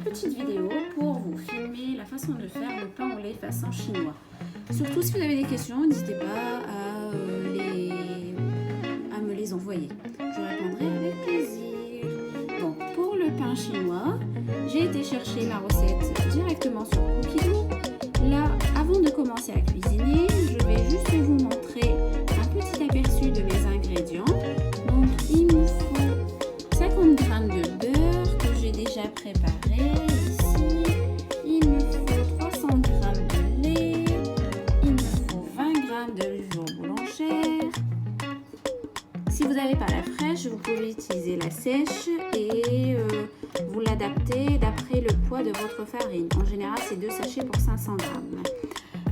petite vidéo pour vous filmer la façon de faire le pain au lait façon chinois. Surtout si vous avez des questions, n'hésitez pas à me les envoyer. Je répondrai avec plaisir. Donc pour le pain chinois, j'ai été chercher ma recette directement sur Cookido. Là, avant de commencer à cuisiner, je vais juste vous montrer un petit aperçu de mes ingrédients. Donc il me faut 50 g de beurre que j'ai déjà préparé ici. Il me faut 300 g de lait. Il me faut 20 g de levure boulangère. Si vous n'avez pas la fraîche, vous pouvez utiliser la sèche et vous l'adaptez d'après le poids de votre farine. En général, c'est 2 sachets pour 500 g.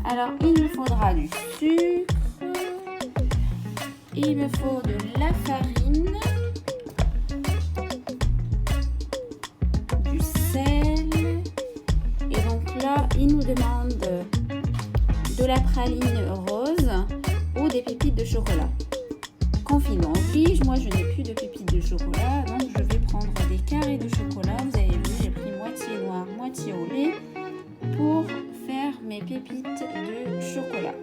Alors, il me faudra du sucre. Il me faut de la farine. Du sel. Et donc là, il nous demande de la praline rose ou des pépites de chocolat. Confinement oblige, moi je n'ai plus de pépites de chocolat, donc je vais prendre des carrés de chocolat. Vous avez vu, j'ai pris moitié noir, moitié au lait pour faire mes pépites de chocolat.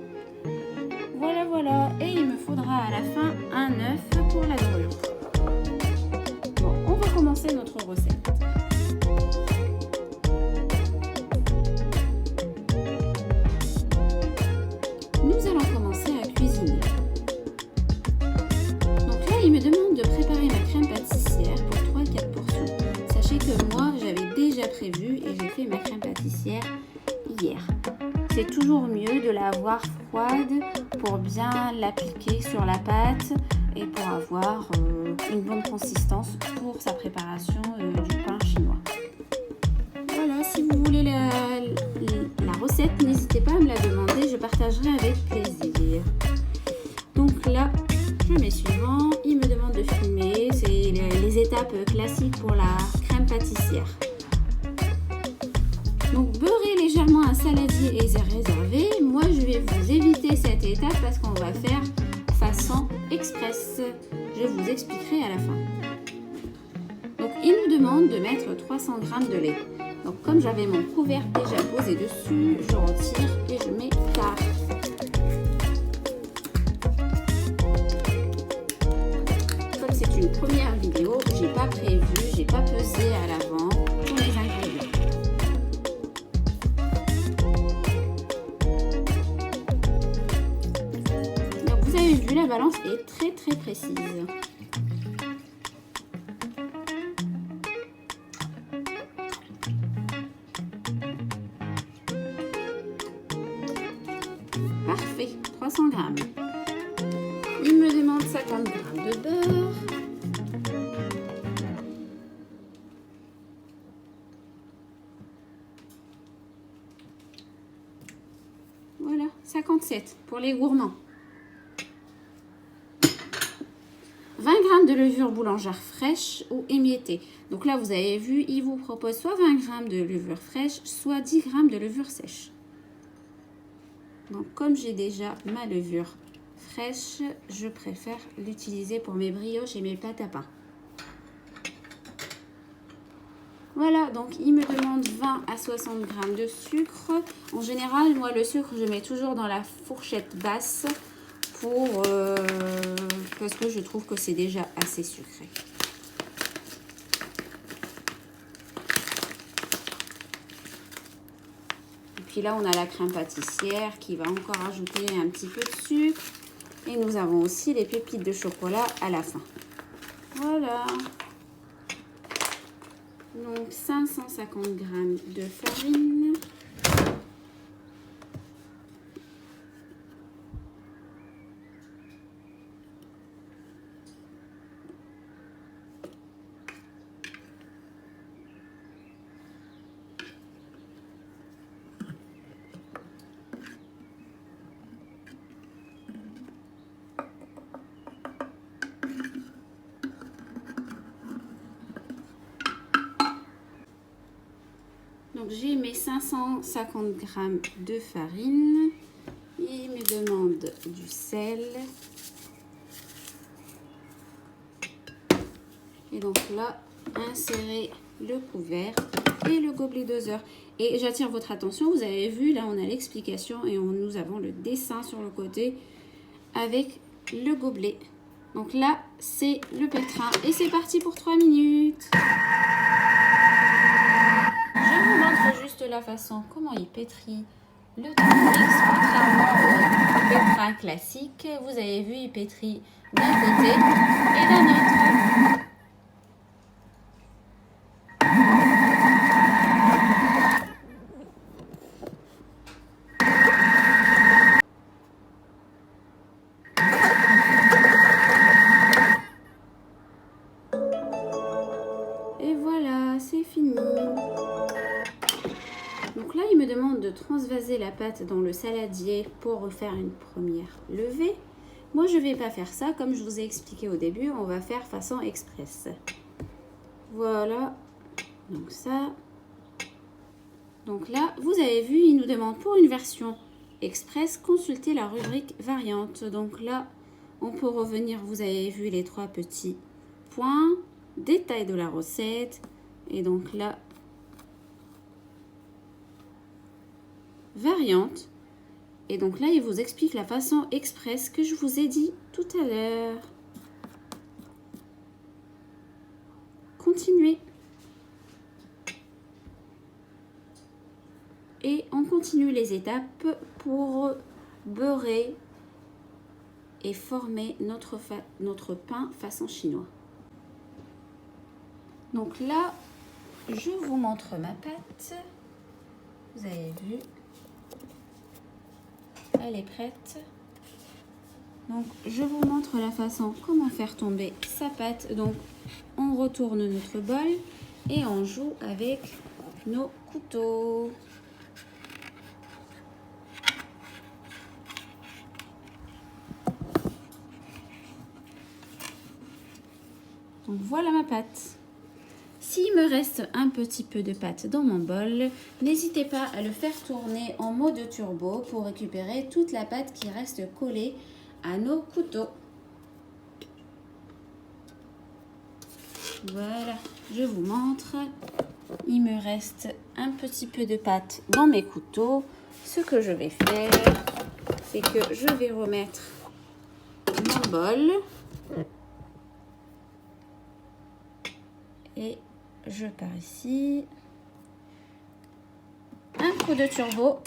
Voilà, voilà. Et il me faudra à la fin un œuf pour la dorure. Bon, on va commencer notre recette. Nous allons commencer à cuisiner. Il me demande de préparer ma crème pâtissière pour 3-4 portions. Sachez que moi, j'avais déjà prévu et j'ai fait ma crème pâtissière hier. C'est toujours mieux de la avoir froide pour bien l'appliquer sur la pâte et pour avoir une bonne consistance pour sa préparation du pain chinois. Voilà, si vous voulez la recette, n'hésitez pas à me la demander, je partagerai avec plaisir. Donc là, je mets suivant, il me demande de filmer, c'est les étapes classiques pour la crème pâtissière. Donc beurrer légèrement un saladier est réservé, moi je vais vous éviter cette étape parce qu'on va faire façon express. Je vous expliquerai à la fin. Donc il nous demande de mettre 300 g de lait. Donc comme j'avais mon couvercle déjà posé dessus, je retire et je mets tard. C'est une première vidéo, j'ai pas prévu, j'ai pas pesé à l'avant tous les ingrédients. Donc vous avez vu, la balance est très très précise. Parfait, 300 g. Il me demande 50 g de beurre. Voilà, 57 pour les gourmands. 20 g de levure boulangère fraîche ou émiettée. Donc là, vous avez vu, il vous propose soit 20 g de levure fraîche, soit 10 g de levure sèche. Donc comme j'ai déjà ma levure fraîche, je préfère l'utiliser pour mes brioches et mes pâtes à pain. Voilà, donc il me demande 20 à 60 g de sucre. En général, moi le sucre, je mets toujours dans la fourchette basse parce que je trouve que c'est déjà assez sucré. Et puis là, on a la crème pâtissière qui va encore ajouter un petit peu de sucre. Et nous avons aussi les pépites de chocolat à la fin. Voilà. Donc 550 g de farine. Donc j'ai mes 550 g de farine. Il me demande du sel. Et donc là, insérer le couvert et le gobelet doseur. Et j'attire votre attention, vous avez vu, là on a l'explication et nous avons le dessin sur le côté avec le gobelet. Donc là, c'est le pétrin et c'est parti pour 3 minutes. Je vous montre juste la façon comment il pétrit le Thermomix, contrairement au pétrin classique. Vous avez vu, il pétrit d'un côté et d'un autre. Et voilà, c'est fini. Donc là, il me demande de transvaser la pâte dans le saladier pour faire une première levée. Moi, je ne vais pas faire ça. Comme je vous ai expliqué au début, on va faire façon express. Voilà. Donc ça. Donc là, vous avez vu, il nous demande pour une version express, consultez la rubrique variante. Donc là, on peut revenir, vous avez vu les 3 petits points, détail de la recette. Et donc là, variante. Et donc là, il vous explique la façon express que je vous ai dit tout à l'heure. Continuez. Et on continue les étapes pour beurrer et former notre pain façon chinois. Donc là, je vous montre ma pâte. Vous avez vu. Elle est prête. Donc, je vous montre la façon comment faire tomber sa pâte. Donc, on retourne notre bol et on joue avec nos couteaux. Donc, voilà ma pâte. S'il me reste un petit peu de pâte dans mon bol, n'hésitez pas à le faire tourner en mode turbo pour récupérer toute la pâte qui reste collée à nos couteaux. Voilà, je vous montre. Il me reste un petit peu de pâte dans mes couteaux. Ce que je vais faire, c'est que je vais remettre mon bol. Et je pars ici. Un coup de turbo.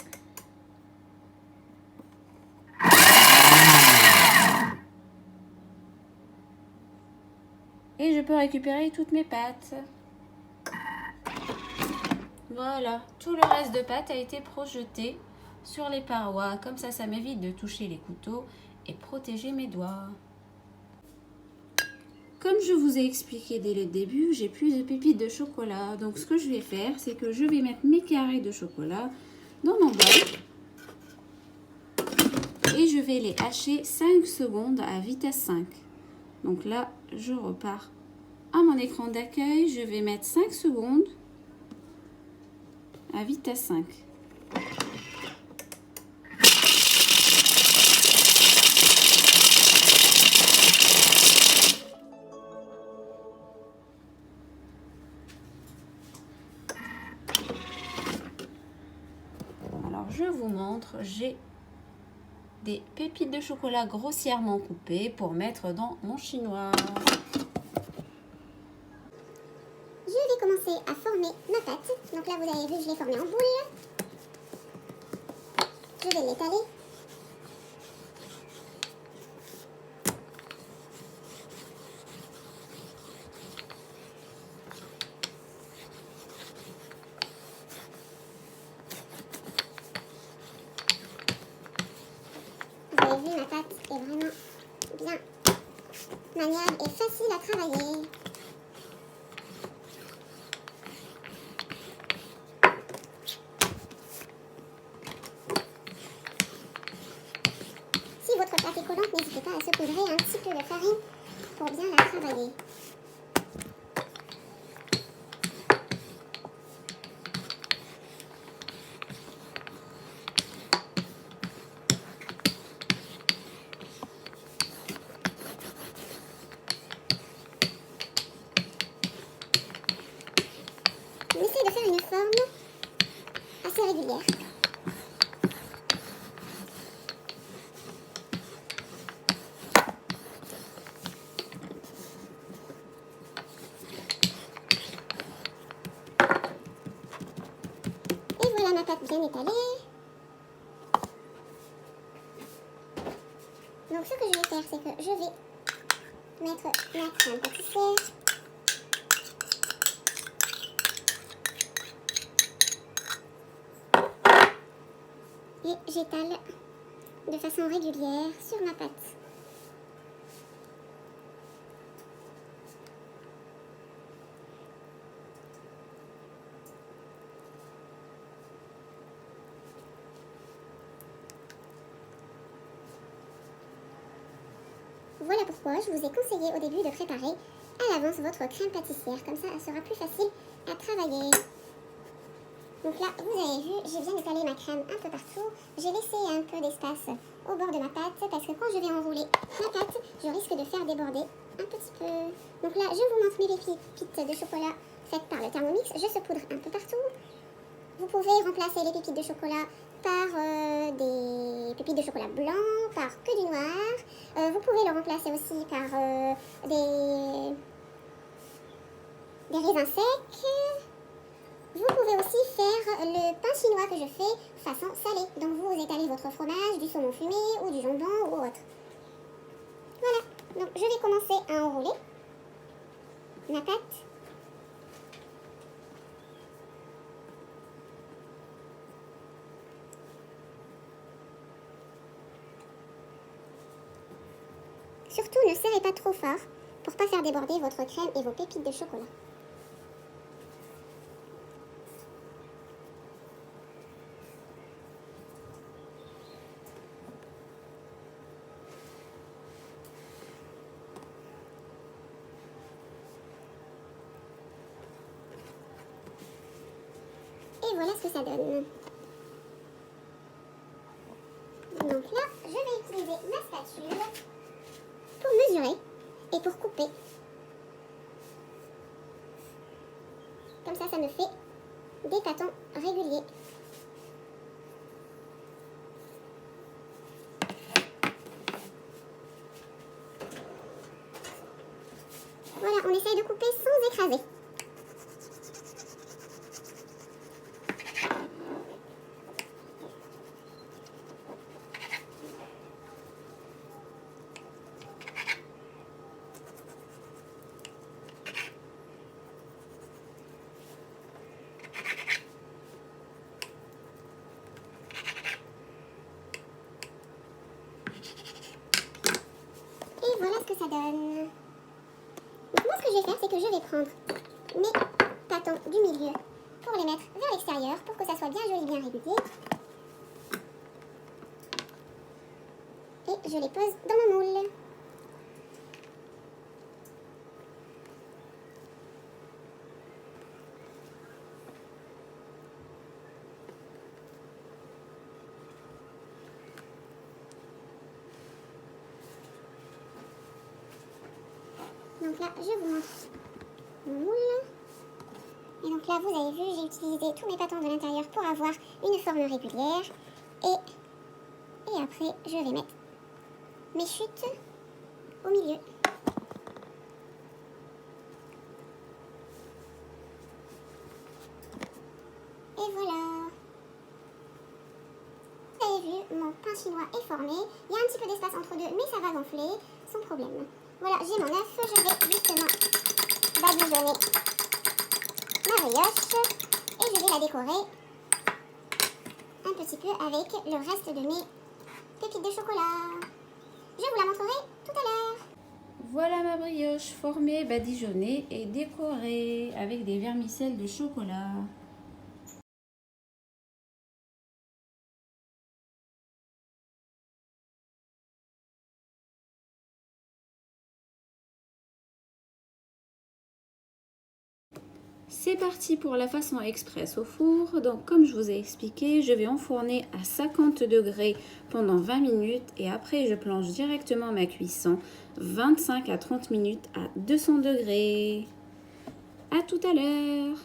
Et je peux récupérer toutes mes pâtes. Voilà, tout le reste de pâte a été projeté sur les parois. Comme ça m'évite de toucher les couteaux et protéger mes doigts. Comme je vous ai expliqué dès le début, j'ai plus de pépites de chocolat. Donc ce que je vais faire, c'est que je vais mettre mes carrés de chocolat dans mon bol. Et je vais les hacher 5 secondes à vitesse 5. Donc là, je repars à mon écran d'accueil. Je vais mettre 5 secondes à vitesse 5. Alors, je vous montre, j'ai des pépites de chocolat grossièrement coupées pour mettre dans mon chinois. Je vais commencer à former ma pâte. Donc là, vous avez vu, je l'ai formée en boule. Je vais l'étaler. Vous avez vu, ma pâte est vraiment bien maniable et facile à travailler. Si votre pâte est collante, n'hésitez pas à saupoudrer un petit peu de farine pour bien la travailler. forme assez régulière. Et voilà ma pâte bien étalée. Donc ce que je vais faire, c'est que je vais mettre ma crème pâtissière. Et j'étale de façon régulière sur ma pâte. Voilà pourquoi je vous ai conseillé au début de préparer à l'avance votre crème pâtissière. Comme ça, elle sera plus facile à travailler. Donc là, vous avez vu, j'ai bien étalé ma crème un peu partout. J'ai laissé un peu d'espace au bord de ma pâte parce que quand je vais enrouler ma pâte, je risque de faire déborder un petit peu. Donc là, je vous montre mes pépites de chocolat faites par le Thermomix. Je saupoudre un peu partout. Vous pouvez remplacer les pépites de chocolat par des pépites de chocolat blanc, par que du noir. Vous pouvez le remplacer aussi par des raisins secs. Vous pouvez aussi faire le pain chinois que je fais façon salée. Donc vous étalez votre fromage, du saumon fumé ou du jambon ou autre. Voilà, donc je vais commencer à enrouler ma pâte. Surtout ne serrez pas trop fort pour ne pas faire déborder votre crème et vos pépites de chocolat. Et voilà ce que ça donne. Donc là, je vais utiliser ma spatule pour mesurer et pour couper. Comme ça me fait des tâtons réguliers. Voilà, on essaye de couper sans écraser. Et voilà ce que ça donne. Donc moi ce que je vais faire, c'est que je vais prendre mes tâtons du milieu pour les mettre vers l'extérieur pour que ça soit bien joli, bien régulier. Et je les pose dans mon moule. Donc là, je vous montre mon moule. Et donc là, vous avez vu, j'ai utilisé tous mes bâtons de l'intérieur pour avoir une forme régulière. Et après, je vais mettre mes chutes au milieu. Et voilà. Vous avez vu, mon pain chinois est formé. Il y a un petit peu d'espace entre deux, mais ça va gonfler sans problème. Voilà, j'ai mon œuf. Je vais justement badigeonner ma brioche et je vais la décorer un petit peu avec le reste de mes pépites de chocolat. Je vous la montrerai tout à l'heure. Voilà ma brioche formée, badigeonnée et décorée avec des vermicelles de chocolat. C'est parti pour la façon express au four. Donc comme je vous ai expliqué, je vais enfourner à 50 degrés pendant 20 minutes et après je plonge directement ma cuisson 25 à 30 minutes à 200 degrés. À tout à l'heure.